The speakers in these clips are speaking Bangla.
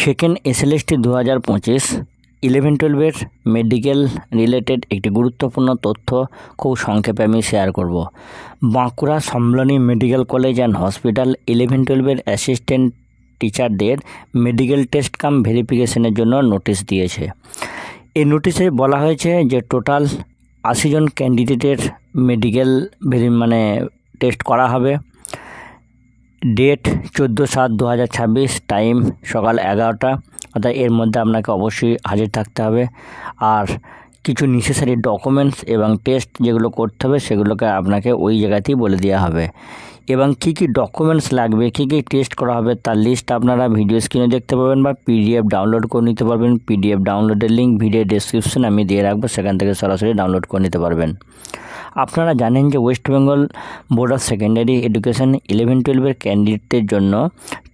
সেকেন্ড এসএলএসটি 2025 11-12 মেডিকেল রিলেটেড একটি গুরুত্বপূর্ণ তথ্য খুব সংক্ষেপে আমি শেয়ার করব। Bankura Sammilani medical college and hospital 11-12 assistant টিচারদের মেডিকেল টেস্ট কাম ভেরিফিকেশনের জন্য নোটিশ দিয়েছে। এই নোটিশে বলা হয়েছে যে টোটাল 80 জন ক্যান্ডিডেটের মেডিকেল টেস্ট করা হবে। ডেট 14/7/2026, টাইম সকাল 11টা, অর্থাৎ এর মধ্যে আপনাকে অবশ্যই হাজির থাকতে হবে। আর কিছু নেসেসারি ডকুমেন্টস এবং টেস্ট যেগুলো করতে হবে সেগুলোকে আপনাকে ওই জায়গাতেই বলে দেওয়া হবে। এবং কী কী ডকুমেন্টস লাগবে, কী কী টেস্ট করা হবে তার লিস্ট আপনারা ভিডিও স্ক্রিনে দেখতে পাবেন বা পিডিএফ ডাউনলোড করে নিতে পারবেন। পিডিএফ ডাউনলোডের লিঙ্ক ভিডিও ডেসক্রিপশনে আমি দিয়ে রাখবো, সেখান থেকে সরাসরি ডাউনলোড করে নিতে পারবেন। আপনারা জানেন যে West Bengal board of secondary education 11-12 ক্যান্ডিডেটের জন্য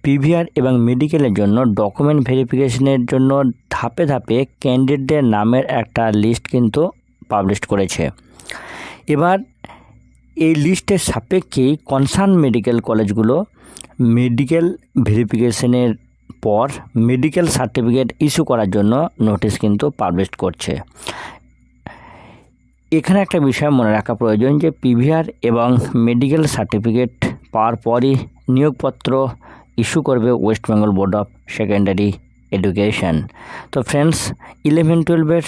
পিভিআর এবং মেডিকেলের জন্য ডকুমেন্ট ভেরিফিকেশনের জন্য ধাপে ধাপে ক্যান্ডিডেটদের নামের একটা লিস্ট কিন্তু পাবলিশ করেছে। এবার এই লিস্টের সাপেক্ষেই কনসার্ন মেডিকেল কলেজগুলো মেডিকেল ভেরিফিকেশনের পর মেডিকেল সার্টিফিকেট ইস্যু করার জন্য নোটিশ কিন্তু পাবলিশ করছে। এখানে একটা বিষয় মনে রাখা প্রয়োজন যে পিভিআর এবং মেডিকেল সার্টিফিকেট পাওয়ার পরই নিয়োগপত্র ইস্যু করবে West Bengal board of secondary education. তো ফ্রেন্ডস, 11-12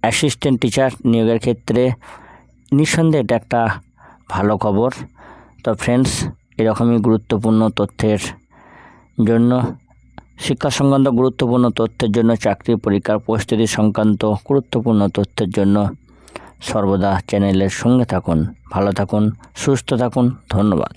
অ্যাসিস্ট্যান্ট টিচার নিয়োগের ক্ষেত্রে নিঃসন্দেহে এটা একটা ভালো খবর। তো ফ্রেন্ডস, এরকমই গুরুত্বপূর্ণ তথ্যের জন্য, শিক্ষা সংক্রান্ত গুরুত্বপূর্ণ তথ্যের জন্য, চাকরি পরীক্ষার প্রস্তুতি সংক্রান্ত গুরুত্বপূর্ণ তথ্যের জন্য সর্বদা চ্যানেলের সঙ্গে থাকুন। ভালো থাকুন, সুস্থ থাকুন। ধন্যবাদ।